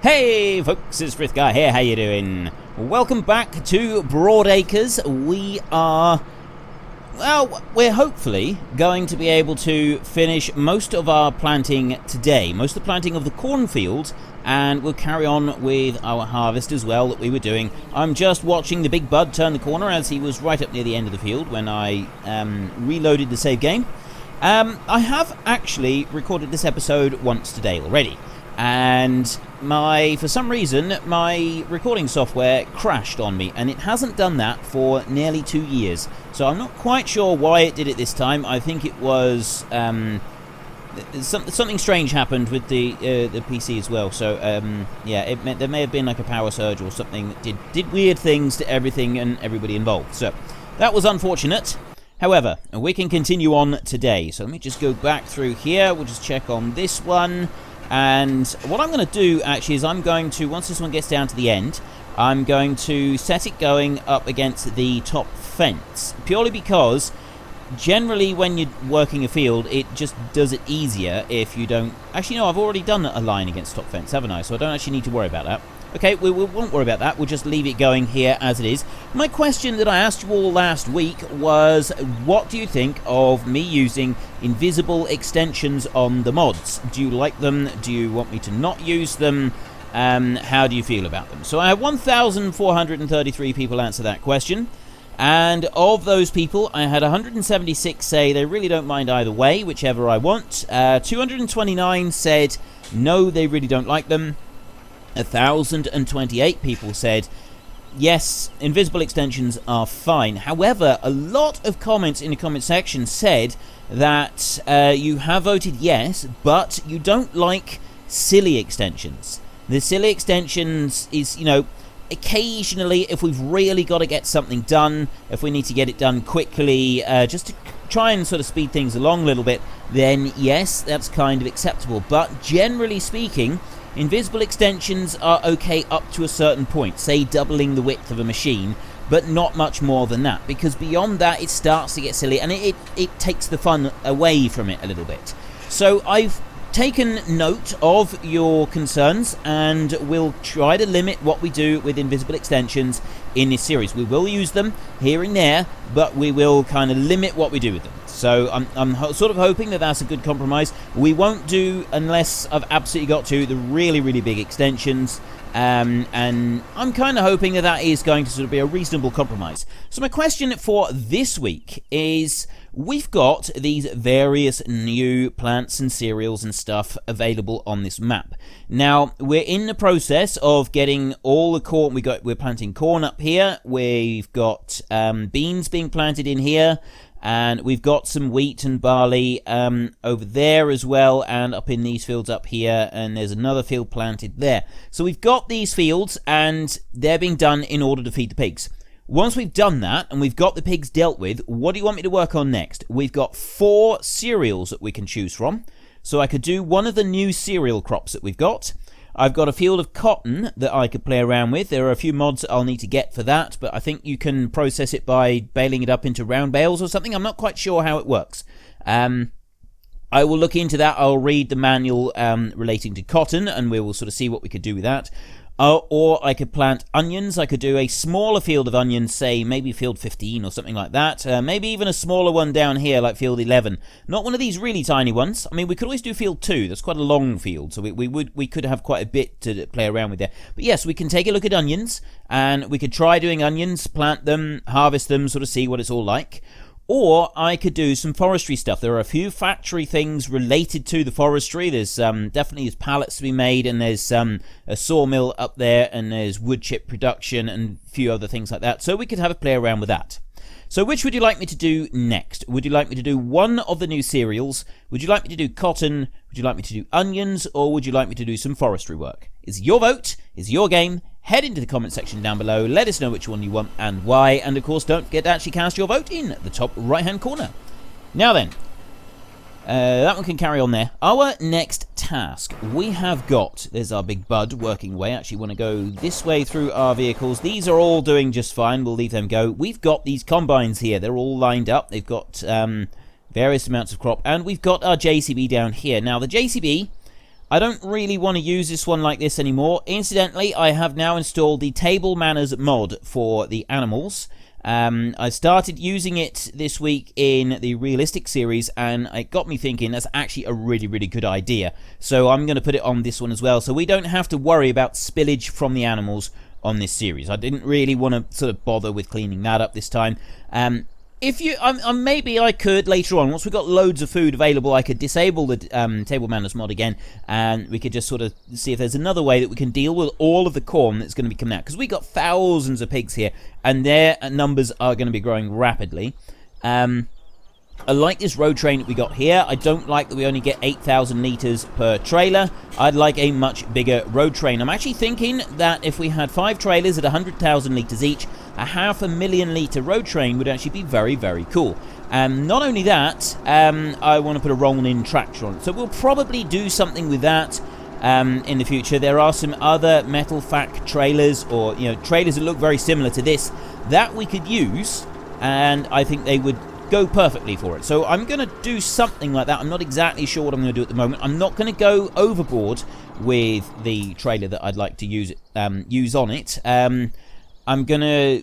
Hey folks, it's Frithgar here, how you doing? Welcome back to Broadacres. We're hopefully going to be able to finish most of our planting today, most of the planting of the cornfield, and we'll carry on with our harvest as well that we were doing. I'm just watching the big bud turn the corner as he was right up near the end of the field when I reloaded the save game. I have actually recorded this episode once today already. And for some reason, my recording software crashed on me, and it hasn't done that for nearly 2 years. So I'm not quite sure why it did it this time. I think it was something strange happened with the PC as well. So yeah, there may have been like a power surge or something that did weird things to everything and everybody involved. So that was unfortunate. However, we can continue on today. So let me just go back through here. We'll just check on this one. And what I'm going to do, actually, is I'm going to, once this one gets down to the end, I'm going to set it going up against the top fence. Purely because, generally, when you're working a field, it just does it easier if you don't... Actually, no, I've already done a line against top fence, haven't I? So I don't actually need to worry about that. Okay, we won't worry about that. We'll just leave it going here as it is. My question that I asked you all last week was, what do you think of me using invisible extensions on the mods? Do you like them? Do you want me to not use them? How do you feel about them? So I have 1,433 people answer that question. And of those people, I had 176 say they really don't mind either way, whichever I want. 229 said no, they really don't like them. 1,028 people said, yes, invisible extensions are fine. However, a lot of comments in the comment section said that you have voted yes, but you don't like silly extensions. The silly extensions is, you know, occasionally, if we've really got to get something done, if we need to get it done quickly, just to try and sort of speed things along a little bit, then yes, that's kind of acceptable. But generally speaking, invisible extensions are okay up to a certain point, say doubling the width of a machine, but not much more than that, because beyond that it starts to get silly and it takes the fun away from it a little bit. So I've taken note of your concerns and we'll try to limit what we do with invisible extensions in this series. We will use them here and there, but we will kind of limit what we do with them. So I'm sort of hoping that that's a good compromise. We won't do, unless I've absolutely got to, the really, really big extensions. And I'm kind of hoping that that is going to sort of be a reasonable compromise. So my question for this week is, we've got these various new plants and cereals and stuff available on this map. Now, we're in the process of getting all the corn. We're planting corn up here. We've got beans being planted in here. And we've got some wheat and barley over there as well, and up in these fields up here, and there's another field planted there. So we've got these fields, and they're being done in order to feed the pigs. Once we've done that, and we've got the pigs dealt with, what do you want me to work on next? We've got 4 cereals that we can choose from. So I could do one of the new cereal crops that we've got. I've got a field of cotton that I could play around with. There are a few mods that I'll need to get for that, but I think you can process it by baling it up into round bales or something. I'm not quite sure how it works. I will look into that. I'll read the manual relating to cotton, and we will sort of see what we could do with that. Or I could plant onions. I could do a smaller field of onions, say maybe field 15 or something like that. Maybe even a smaller one down here like field 11. Not one of these really tiny ones. I mean, we could always do field 2. That's quite a long field, so we could have quite a bit to play around with there. But yes, we can take a look at onions, and we could try doing onions, plant them, harvest them, sort of see what it's all like. Or I could do some forestry stuff. There are a few factory things related to the forestry. There's definitely pallets to be made, and there's a sawmill up there, and there's wood chip production and a few other things like that. So we could have a play around with that. So which would you like me to do next? Would you like me to do one of the new cereals? Would you like me to do cotton? Would you like me to do onions? Or would you like me to do some forestry work? It's your vote. It's your game. Head into the comment section down below, let us know which one you want and why, and of course don't forget to actually cast your vote in the top right hand corner. Now then, that one can carry on there. Our next task, we have got, there's our big bud working away. Actually want to go this way through our vehicles. These are all doing just fine, we'll leave them go. We've got these combines here, they're all lined up. They've got various amounts of crop, and we've got our JCB down here. Now the JCB, I don't really want to use this one like this anymore. Incidentally, I have now installed the Table Manners mod for the animals. I started using it this week in the Realistic series, and it got me thinking that's actually a really, really good idea. So I'm going to put it on this one as well, so we don't have to worry about spillage from the animals on this series. I didn't really want to sort of bother with cleaning that up this time. If you, maybe I could later on, once we've got loads of food available, I could disable the Table Manners mod again, and we could just sort of see if there's another way that we can deal with all of the corn that's going to be coming out. Because we got thousands of pigs here, and their numbers are going to be growing rapidly. I like this road train that we got here. I don't like that we only get 8,000 litres per trailer. I'd like a much bigger road train. I'm actually thinking that if we had 5 trailers at 100,000 litres each, a 500,000 litre road train would actually be very, very cool. Not only that, I want to put a rolling tractor on it. So we'll probably do something with that in the future. There are some other metal fac trailers, or trailers that look very similar to this, that we could use, and I think they would go perfectly for it. So I'm going to do something like that. I'm not exactly sure what I'm going to do at the moment. I'm not going to go overboard with the trailer that I'd like to use on it. I'm going to,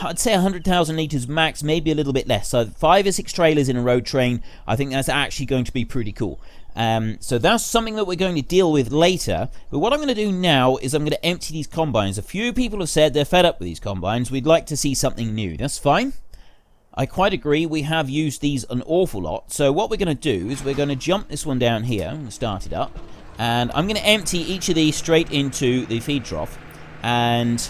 I'd say 100,000 litres max, maybe a little bit less. So 5 or 6 trailers in a road train, I think that's actually going to be pretty cool. So that's something that we're going to deal with later. But what I'm going to do now is I'm going to empty these combines. A few people have said they're fed up with these combines. We'd like to see something new. That's fine. I quite agree. We have used these an awful lot. So what we're going to do is we're going to jump this one down here. I'm going to start it up. And I'm going to empty each of these straight into the feed trough. And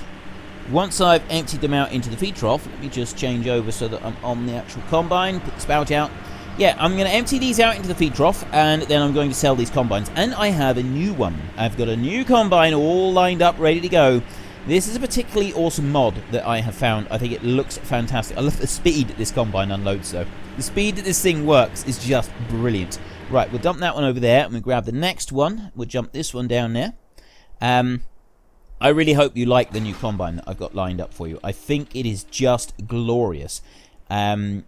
once I've emptied them out into the feed trough, let me just change over so that I'm on the actual combine. Put the spout out. Yeah, I'm going to empty these out into the feed trough, and then I'm going to sell these combines. And I have a new one. I've got a new combine all lined up, ready to go. This is a particularly awesome mod that I have found. I think it looks fantastic. I love the speed that this combine unloads, though. The speed that this thing works is just brilliant. Right, we'll dump that one over there, and we'll grab the next one. We'll jump this one down there. I really hope you like the new combine that I've got lined up for you. I think it is just glorious. I'm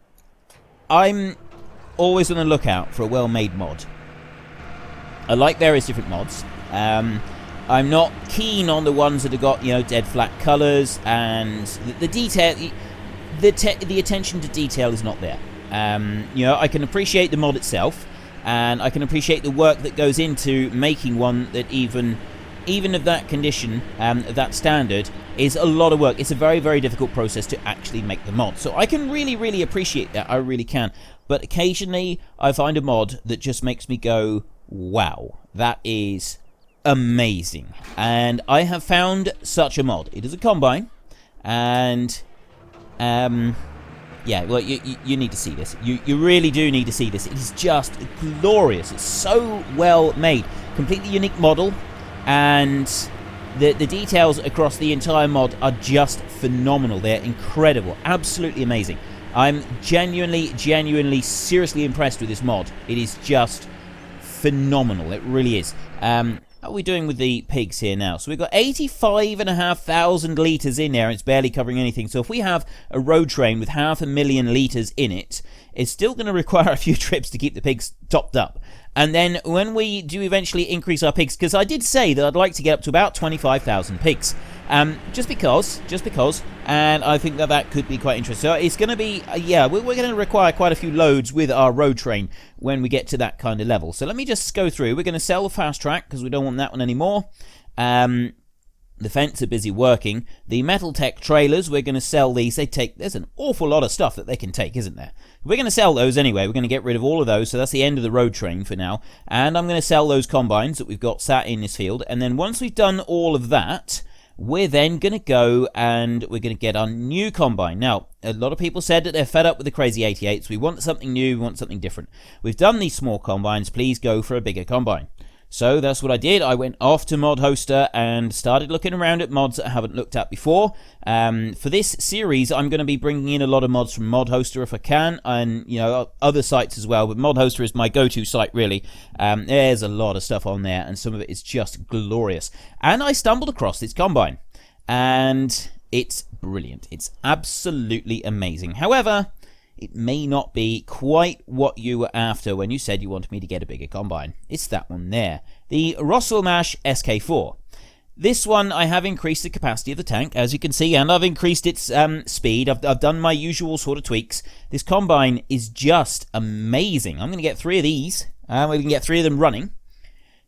always on the lookout for a well-made mod. I like various different mods. I'm not keen on the ones that have got, dead flat colours, and the detail, the attention to detail is not there. I can appreciate the mod itself, and I can appreciate the work that goes into making one that even of that condition, of that standard, is a lot of work. It's a very, very difficult process to actually make the mod. So I can really, really appreciate that. I really can. But occasionally, I find a mod that just makes me go, wow, that is amazing. And I have found such a mod. It is a combine, and yeah, well, you need to see this. You really do need to see this. It is just glorious. It's so well made. Completely unique model, and the details across the entire mod are just phenomenal. They're incredible. Absolutely amazing. I'm genuinely, seriously impressed with this mod. It is just phenomenal. It really is. How are we doing with the pigs here now? So we've got 85,500 litres in there, and it's barely covering anything. So if we have a road train with 500,000 litres in it, it's still going to require a few trips to keep the pigs topped up. And then when we do eventually increase our pigs, because I did say that I'd like to get up to about 25,000 pigs, just because, and I think that could be quite interesting. So it's going to be, we're going to require quite a few loads with our road train when we get to that kind of level. So let me just go through. We're going to sell the fast track because we don't want that one anymore. The fence are busy working. The metal tech trailers, we're going to sell these. There's an awful lot of stuff that they can take, isn't there? We're going to sell those anyway. We're going to get rid of all of those. So that's the end of the road train for now. And I'm going to sell those combines that we've got sat in this field. And then once we've done all of that, we're then going to go and we're going to get our new combine. Now, a lot of people said that they're fed up with the crazy 88s. We want something new. We want something different. We've done these small combines. Please go for a bigger combine. So that's what I did. I went off to Mod Hoster and started looking around at mods that I haven't looked at before. For this series, I'm going to be bringing in a lot of mods from Mod Hoster if I can, and other sites as well. But Mod Hoster is my go-to site, really. There's a lot of stuff on there, and some of it is just glorious. And I stumbled across this combine, and it's brilliant. It's absolutely amazing. However, it may not be quite what you were after when you said you wanted me to get a bigger combine. It's that one there, the Rostselmash SK4. This one, I have increased the capacity of the tank, as you can see, and I've increased its speed. I've done my usual sort of tweaks. This combine is just amazing. I'm going to get 3 of these, and we're going to get 3 of them running.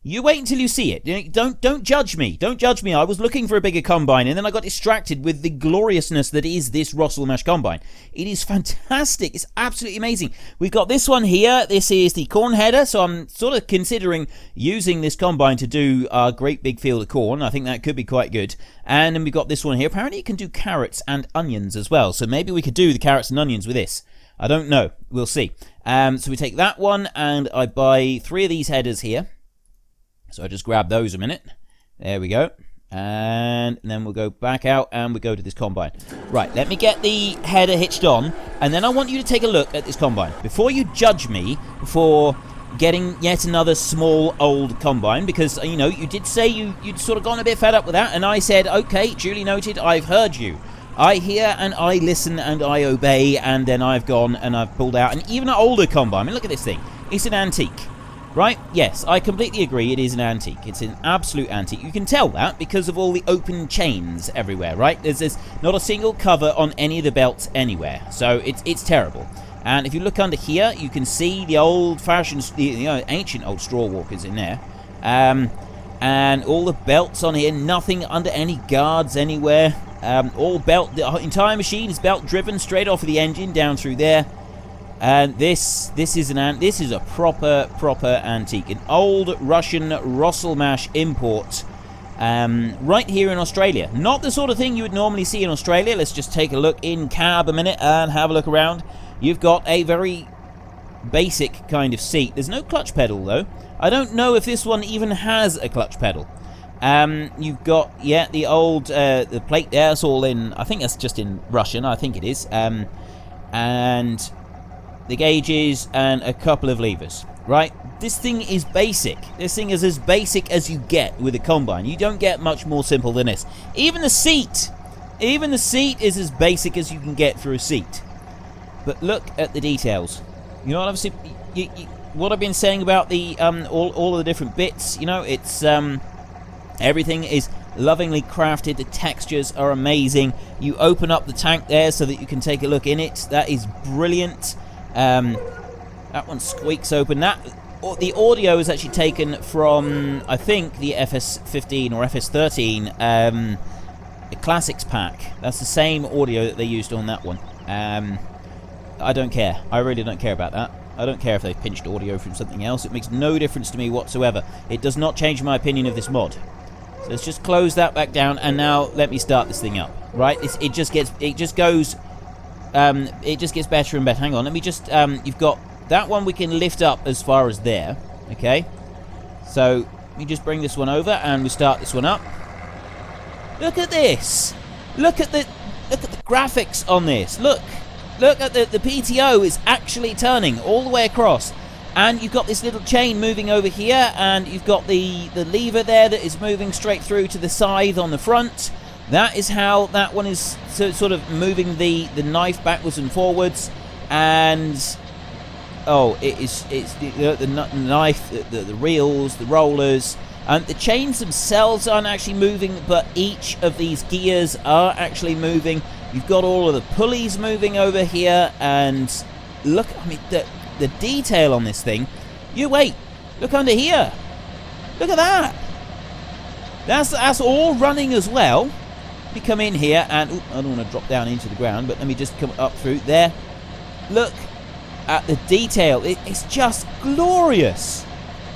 You wait until you see it. Don't judge me. Don't judge me. I was looking for a bigger combine, and then I got distracted with the gloriousness that is this Rostselmash combine. It is fantastic. It's absolutely amazing. We've got this one here. This is the corn header, so I'm sort of considering using this combine to do a great big field of corn. I think that could be quite good. And then we've got this one here. Apparently it can do carrots and onions as well, so maybe we could do the carrots and onions with this. I don't know. We'll see. So we take that one, and I buy 3 of these headers here. So I just grab those a minute. There we go. And then we'll go back out and we go to this combine. Right, let me get the header hitched on, and then I want you to take a look at this combine. Before you judge me for getting yet another small old combine, because, you know, you did say you'd sort of gone a bit fed up with that, and I said, okay, duly noted, I've heard you. I hear and I listen and I obey, and then I've gone and I've pulled out an even older combine. I mean, look at this thing. It's an antique. Right? Yes, I completely agree, it is an antique. It's an absolute antique. You can tell that because of all the open chains everywhere, right? There's not a single cover on any of the belts anywhere. So it's terrible. And if you look under here, you can see the old-fashioned, ancient old straw walkers in there. And all the belts on here, nothing under any guards anywhere. All belt, the entire machine is belt driven straight off of the engine down through there. And this is a proper antique, an old Russian Rostselmash import, right here in Australia. Not the sort of thing you would normally see in Australia. Let's just take a look in cab a minute and have a look around. You've got a very basic kind of seat. There's no clutch pedal though. I don't know if this one even has a clutch pedal. You've got the old the plate there. It's all in. I think that's just in Russian. I think it is. And the gauges and a couple of levers, right? This thing is basic. This thing is as basic as you get with a combine. You don't get much more simple than this. Even the seat is as basic as you can get for a seat. But look at the details. You know, obviously, what I've been saying about the all of the different bits. You know, it's everything is lovingly crafted. The textures are amazing. You open up the tank there so that you can take a look in it. That is brilliant. That one squeaks open. The audio is actually taken from, I think, the FS15 or FS13 the Classics pack. That's the same audio that they used on that one. I don't care. I really don't care about that. I don't care if they pinched audio from something else. It makes no difference to me whatsoever. It does not change my opinion of this mod. So let's just close that back down, and now let me start this thing up. Right? It just gets better and better. Hang on, let me just, you've got that one we can lift up as far as there, okay? So, let me just bring this one over and we start this one up. Look at this! Look at the graphics on this. Look at the PTO is actually turning all the way across. And you've got this little chain moving over here, and you've got the lever there that is moving straight through to the scythe on the front. That is how that one is sort of moving the knife backwards and forwards, and it's the knife, the reels, the rollers, and the chains themselves aren't actually moving, but each of these gears are actually moving. You've got all of the pulleys moving over here, and look, I mean, the detail on this thing. You wait, look under here. Look at that. That's all running as well. We come in here and I don't want to drop down into the ground, but let me just come up through there. Look at the detail. It's just glorious.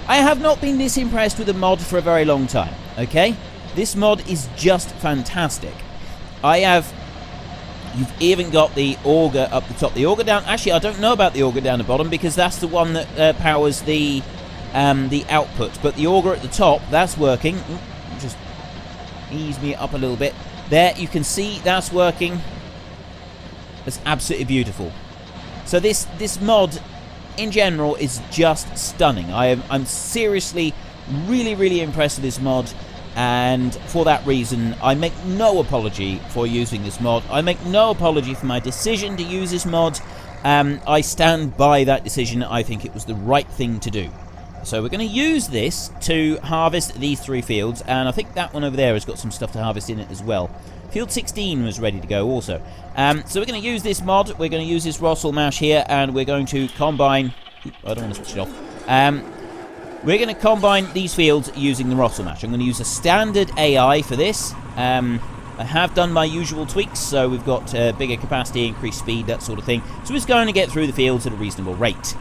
I have not been this impressed with a mod for a very long time. Okay, this mod is just fantastic. You've even got the auger up the top. The auger down. Actually, I don't know about the auger down the bottom because that's the one that powers the output. But the auger at the top, that's working. Just ease me up a little bit. There, you can see that's working. It's absolutely beautiful. So this mod, in general, is just stunning. I'm seriously, really impressed with this mod. And for that reason, I make no apology for using this mod. I make no apology for my decision to use this mod. I stand by that decision. I think it was the right thing to do. So we're going to use this to harvest these 3 fields, and I think that one over there has got some stuff to harvest in it as well. Field 16 was ready to go also. So we're going to use this mod. We're going to use this Rostselmash here, and we're going to combine... I don't want to switch it off. We're going to combine these fields using the Rostselmash. I'm going to use a standard AI for this. I have done my usual tweaks, so we've got bigger capacity, increased speed, that sort of thing. So it's going to get through the fields at a reasonable rate.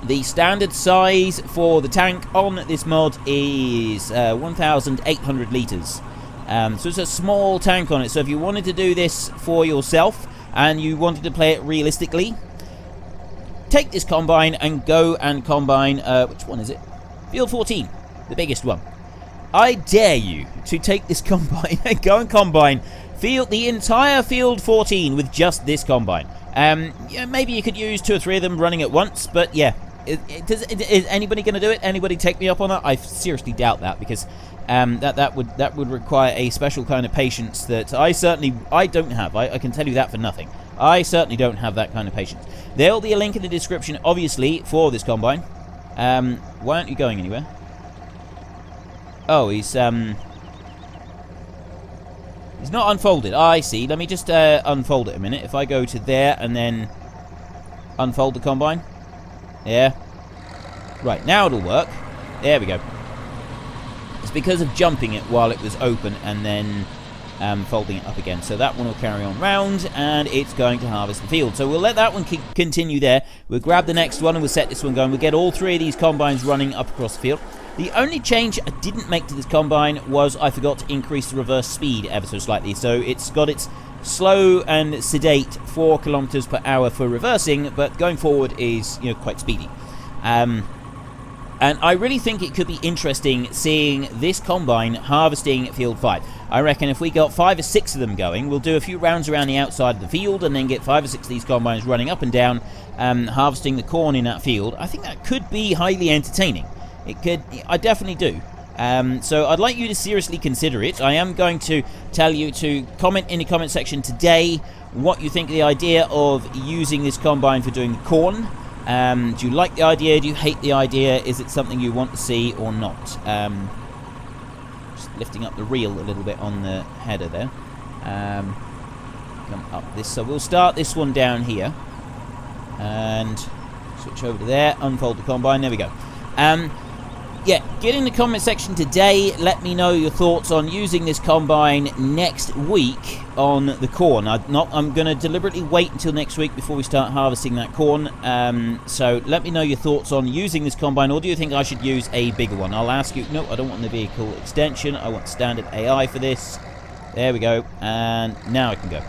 The standard size for the tank on this mod is 1,800 litres. So it's a small tank on it. So if you wanted to do this for yourself and you wanted to play it realistically, take this combine and go and combine, which one is it? Field 14, the biggest one. I dare you to take this combine and go and combine the entire field 14 with just this combine. Yeah, maybe you could use 2 or 3 of them running at once, but yeah. Is anybody going to do it? Anybody take me up on that? I seriously doubt that, because that would require a special kind of patience that I don't have. I can tell you that for nothing. I certainly don't have that kind of patience. There'll be a link in the description, obviously, for this combine. Why aren't you going anywhere? Oh, he's not unfolded. I see. Let me just unfold it a minute. If I go to there and then unfold the combine. Yeah. Right, now it'll work. There we go. It's because of jumping it while it was open and then folding it up again. So that one will carry on round, and it's going to harvest the field. So we'll let that one continue there. We'll grab the next one and we'll set this one going. We'll get all 3 of these combines running up across the field. The only change I didn't make to this combine was I forgot to increase the reverse speed ever so slightly. So it's got its slow and sedate 4 kilometers per hour for reversing, but going forward is, quite speedy. And I really think it could be interesting seeing this combine harvesting field 5. I reckon if we got 5 or 6 of them going, we'll do a few rounds around the outside of the field and then get 5 or 6 of these combines running up and down, harvesting the corn in that field. I think that could be highly entertaining. It could. I definitely do. So I'd like you to seriously consider it. I am going to tell you to comment in the comment section today what you think of the idea of using this combine for doing the corn. Do you like the idea? Do you hate the idea? Is it something you want to see or not? Just lifting up the reel a little bit on the header there. Come up this. So we'll start this one down here. And switch over to there. Unfold the combine. There we go. Yeah, get in the comment section today. Let me know your thoughts on using this combine next week on the corn. I'm going to deliberately wait until next week before we start harvesting that corn. So let me know your thoughts on using this combine, or do you think I should use a bigger one? I'll ask you. No, I don't want the vehicle extension. I want standard AI for this. There we go. And now I can go.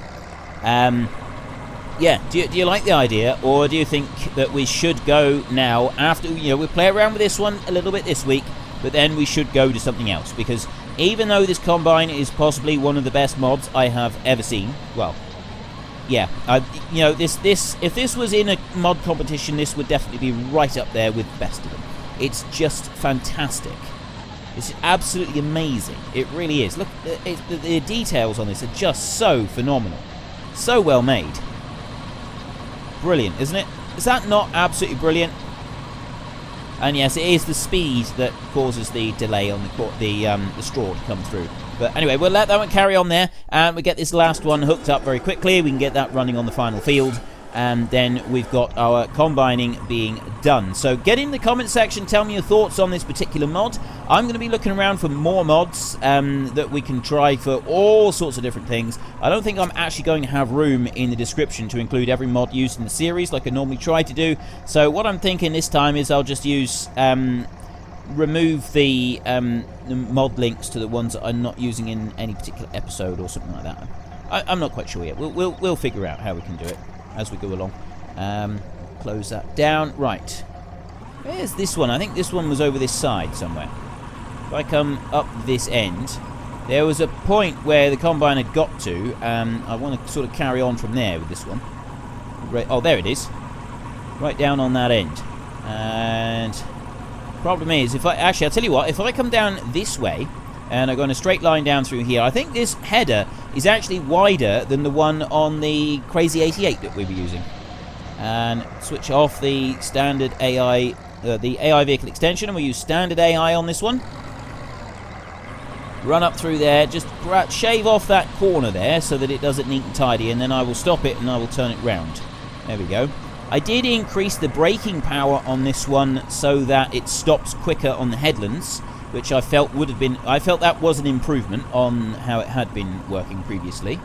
Yeah, do you like the idea, or do you think that we should go now after, we'll play around with this one a little bit this week, but then we should go to something else? Because even though this combine is possibly one of the best mods I have ever seen, well, yeah, if this was in a mod competition, this would definitely be right up there with the best of them. It's just fantastic. It's absolutely amazing. It really is. Look, the details on this are just so phenomenal. So well made. Brilliant, isn't it? Is that not absolutely brilliant? And yes, it is the speed that causes the delay on the straw to come through. But anyway, we'll let that one carry on there, and we get this last one hooked up very quickly. We can get that running on the final field, and then we've got our combining being done. So get in the comment section, tell me your thoughts on this particular mod. I'm going to be looking around for more mods that we can try for all sorts of different things. I don't think I'm actually going to have room in the description to include every mod used in the series like I normally try to do. So what I'm thinking this time is I'll just use remove the mod links to the ones that I'm not using in any particular episode or something like that. I'm not quite sure yet. We'll figure out how we can do it as we go along. Close that down. Right. Where's this one? I think this one was over this side somewhere. If I come up this end, there was a point where the combine had got to. I want to sort of carry on from there with this one. Oh, there it is. Right down on that end. And problem is, I'll tell you what, if I come down this way and I go in a straight line down through here, I think this header is actually wider than the one on the Crazy 88 that we were using. and switch off the standard AI, the AI vehicle extension, and we'll use standard AI on this one. Run up through there, just shave off that corner there so that it does it neat and tidy, and then I will stop it and I will turn it round. There we go. I did increase the braking power on this one so that it stops quicker on the headlands, which I felt would have been, I felt that was an improvement on how it had been working previously.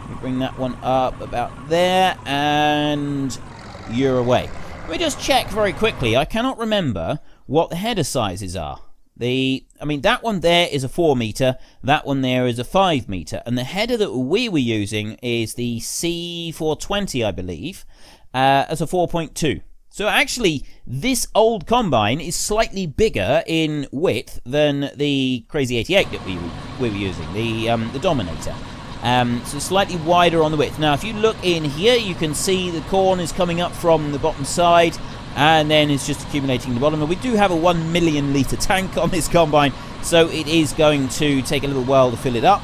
Let me bring that one up about there, and you're away. Let me just check very quickly. I cannot remember what the header sizes are. I mean, that one there is a 4 meter, that one there is a 5 meter, and the header that we were using is the C420, I believe, as a 4.2. So actually, this old combine is slightly bigger in width than the Crazy 88 that we were using, the Dominator. So slightly wider on the width. Now, if you look in here, you can see the corn is coming up from the bottom side, and then it's just accumulating the bottom. And we do have a 1 million litre tank on this combine, so it is going to take a little while to fill it up.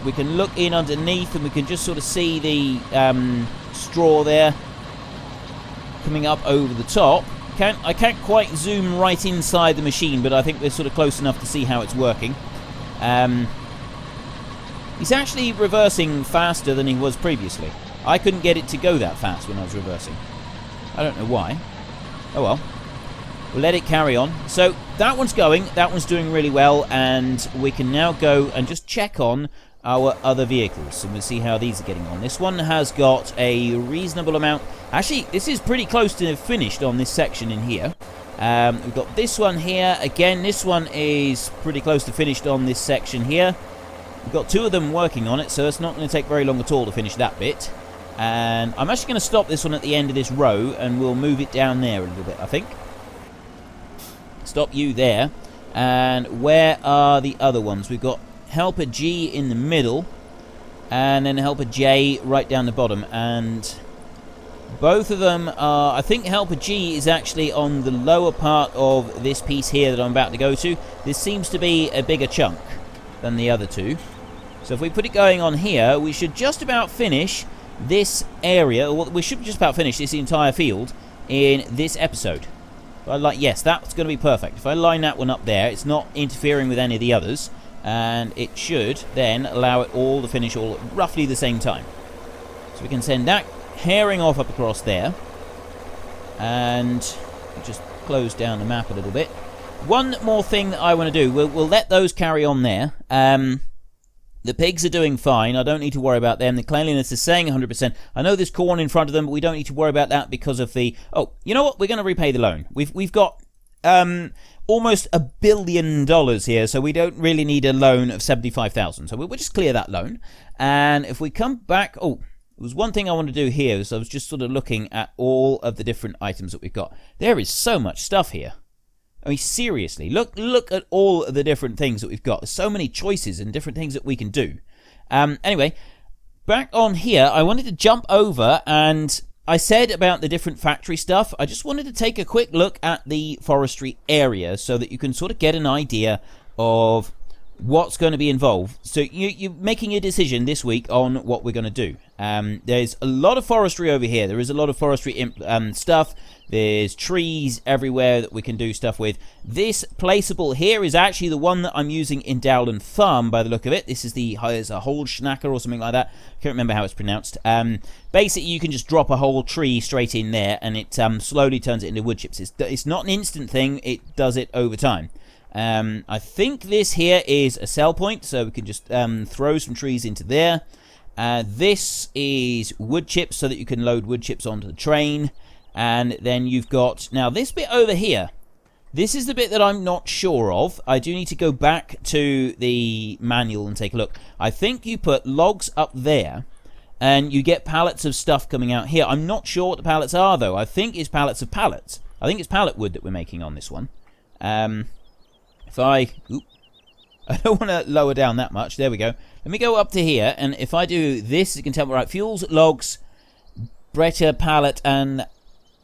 We can look in underneath, and we can just sort of see the straw there coming up over the top. I can't quite zoom right inside the machine, but I think we're sort of close enough to see how it's working. He's actually reversing faster than he was previously. I couldn't get it to go that fast when I was reversing. I don't know why. Oh well. We'll let it carry on. So that one's going. That one's doing really well. And we can now go and just check on our other vehicles. And we'll see how these are getting on. This one has got a reasonable amount. Actually, this is pretty close to finished on this section in here. We've got this one here. Again, this one is pretty close to finished on this section here. We've got 2 of them working on it, so it's not going to take very long at all to finish that bit. And I'm actually going to stop this one at the end of this row, and we'll move it down there a little bit, I think. Stop you there. And where are the other ones? We've got Helper G in the middle, and then Helper J right down the bottom. And both of them are, I think Helper G is actually on the lower part of this piece here that I'm about to go to. This seems to be a bigger chunk than the other 2. So if we put it going on here, we should just about finish this area, or we should just about finish this entire field in this episode. Yes, that's going to be perfect. If I line that one up there, it's not interfering with any of the others, and it should then allow it all to finish all at roughly the same time. So we can send that herring off up across there, and just close down the map a little bit. One more thing that I want to do, we'll let those carry on there. The pigs are doing fine. I don't need to worry about them. The cleanliness is saying 100%. I know there's corn in front of them, but we don't need to worry about that because of the... Oh, you know what? We're going to repay the loan. We've got almost $1 billion here, so we don't really need a loan of 75,000. So we'll just clear that loan. And if we come back... Oh, there was one thing I want to do here. So I was just sort of looking at all of the different items that we've got. There is so much stuff here. I mean, seriously, look at all of the different things that we've got. There's so many choices and different things that we can do. Anyway, back on here, I wanted to jump over, and I said about the different factory stuff. I just wanted to take a quick look at the forestry area so that you can sort of get an idea of what's going to be involved. So you're making a decision this week on what we're going to do. There's a lot of forestry over here. There is a lot of forestry stuff. There's trees everywhere that we can do stuff with. This placeable here is actually the one that I'm using in Dowland Farm by the look of it. This is there's a whole schnacker or something like that. I can't remember how it's pronounced. Basically, you can just drop a whole tree straight in there, and it slowly turns it into wood chips. It's not an instant thing. It does it over time. I think this here is a sell point, so we can just throw some trees into there. This is wood chips, so that you can load wood chips onto the train. And then you've got, now this bit over here, this is the bit that I'm not sure of. I do need to go back to the manual and take a look. I think you put logs up there, and you get pallets of stuff coming out here. I'm not sure what the pallets are, though. I think it's pallets of pallets. I think it's pallet wood that we're making on this one. If I don't want to lower down that much. There we go. Let me go up to here, and if I do this, you can tell me, right, fuels, logs, Bretter, pallet, and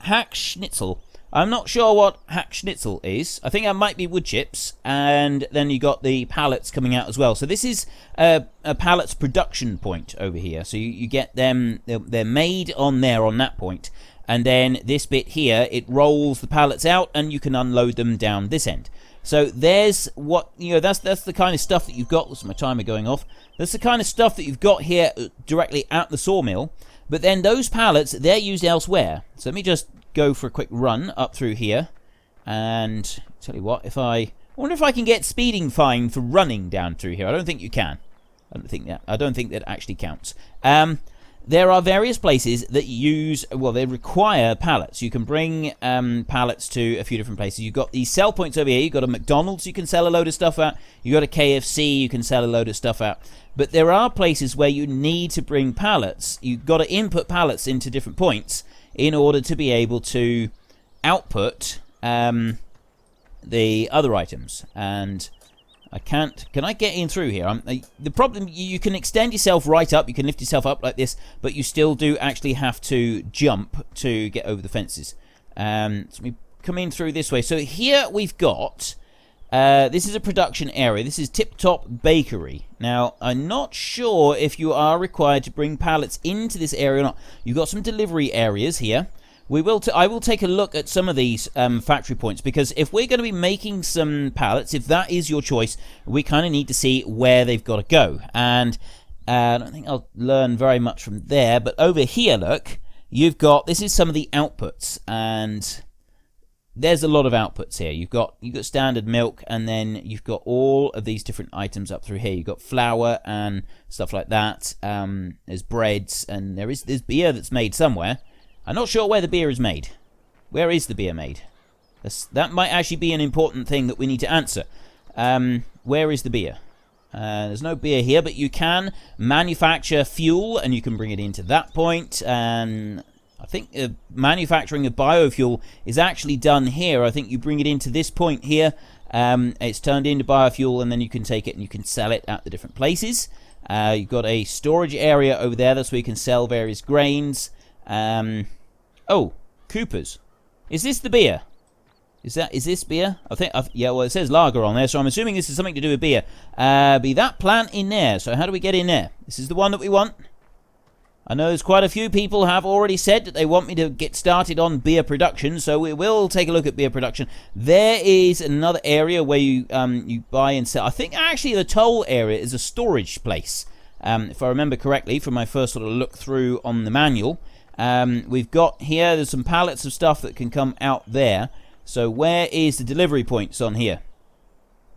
hack schnitzel. I'm not sure what hack schnitzel is. I think that might be wood chips, and then you got the pallets coming out as well. So this is a pallets production point over here. So you get them, they're made on there on that point, and then this bit here, it rolls the pallets out, and you can unload them down this end. So there's what, that's the kind of stuff that you've got. What's my timer going off? That's the kind of stuff that you've got here directly at the sawmill. But then those pallets, they're used elsewhere. So let me just go for a quick run up through here. And tell you what, I wonder if I can get speeding fine for running down through here. I don't think you can. I don't think that actually counts. There are various places that they require pallets. You can bring pallets to a few different places. You've got these sell points over here. You've got a McDonald's you can sell a load of stuff at. You've got a KFC you can sell a load of stuff at. But there are places where you need to bring pallets. You've got to input pallets into different points in order to be able to output the other items. And I can't. Can I get in through here? The problem, you can extend yourself right up. You can lift yourself up like this, but you still do actually have to jump to get over the fences. So let me come in through this way. So here we've got. This is a production area. This is Tip Top Bakery. Now, I'm not sure if you are required to bring pallets into this area or not. You've got some delivery areas here. I will take a look at some of these factory points, because if we're going to be making some pallets, if that is your choice, we kind of need to see where they've got to go. And I don't think I'll learn very much from there, but over here, look, this is some of the outputs, and there's a lot of outputs here. You've got standard milk, and then you've got all of these different items up through here. You've got flour and stuff like that. There's breads, and there's beer that's made somewhere. I'm not sure where the beer is made. Where is the beer made? That might actually be an important thing that we need to answer. Where is the beer? There's no beer here, but you can manufacture fuel, and you can bring it into that point. And I think manufacturing of biofuel is actually done here. I think you bring it into this point here. It's turned into biofuel, and then you can take it and you can sell it at the different places. You've got a storage area over there. That's where you can sell various grains. Oh, Cooper's. Is this the beer? Is this beer? Yeah, well, it says lager on there, so I'm assuming this is something to do with beer. Be that plant in there. So how do we get in there? This is the one that we want. I know there's quite a few people have already said that they want me to get started on beer production, so we will take a look at beer production. There is another area where you buy and sell. I think actually the toll area is a storage place, if I remember correctly from my first sort of look through on the manual. We've got here, there's some pallets of stuff that can come out there. So where is the delivery points on here?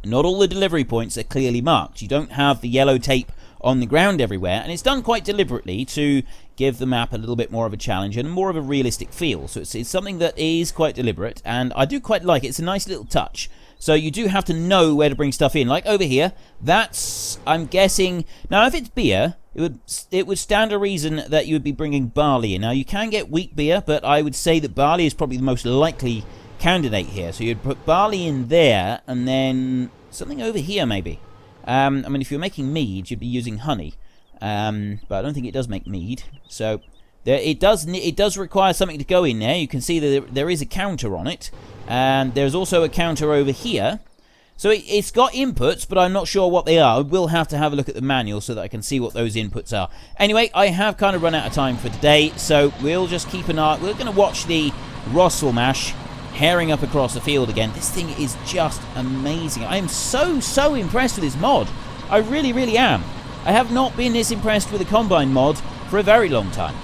Not all the delivery points are clearly marked. You don't have the yellow tape on the ground everywhere, and it's done quite deliberately to give the map a little bit more of a challenge and more of a realistic feel. So it's something that is quite deliberate, and I do quite like it. It's a nice little touch. So you do have to know where to bring stuff in. Like over here, that's, I'm guessing, now if it's beer, it would stand a reason that you would be bringing barley in. Now you can get wheat beer, but I would say that barley is probably the most likely candidate here. So you'd put barley in there, and then something over here maybe. I mean, if you're making mead, you'd be using honey, but I don't think it does make mead. So it does require something to go in there. You can see that there is a counter on it, and there's also a counter over here. So it's got inputs, but I'm not sure what they are. We'll have to have a look at the manual so that I can see what those inputs are. Anyway, I have kind of run out of time for today, so we'll just keep an eye. We're going to watch the Rostselmash herring up across the field again. This thing is just amazing. I am so impressed with this mod. I really, really am. I have not been this impressed with a Combine mod for a very long time.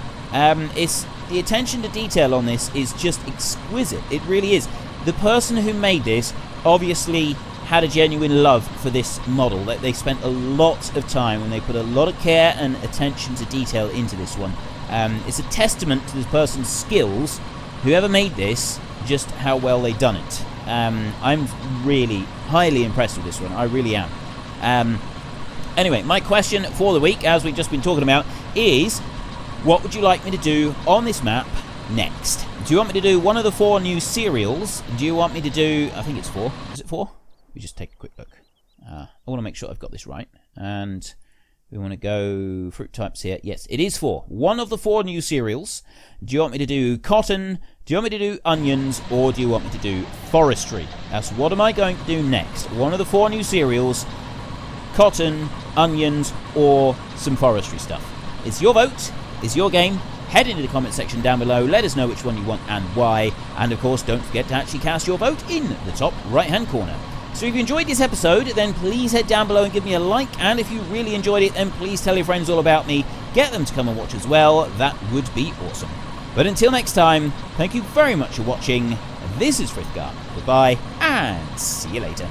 It's the attention to detail on this is just exquisite. It really is. The person who made this obviously had a genuine love for this model. They spent a lot of time and they put a lot of care and attention to detail into this one. It's a testament to this person's skills, whoever made this, just how well they done it. I'm really highly impressed with this one. I really am. Anyway, my question for the week, as we've just been talking about, is what would you like me to do on this map next? Do you want me to do one of the 4 new cereals? Do you want me to do, I think it's 4. Is it 4? We just take a quick look. I want to make sure I've got this right. And we want to go fruit types here. Yes, it is 4. One of the 4 new cereals. Do you want me to do cotton? Do you want me to do onions? Or do you want me to do forestry? That's what am I going to do next. One of the 4 new cereals. Cotton, onions, or some forestry stuff. It's your vote. It's your game. head into the comment section down below, let us know which one you want and why, and of course don't forget to actually cast your vote in the top right hand corner. So if you enjoyed this episode, then please head down below and give me a like, and if you really enjoyed it, then please tell your friends all about me, get them to come and watch as well, that would be awesome. But until next time, thank you very much for watching, this is Frithgar, goodbye, and see you later.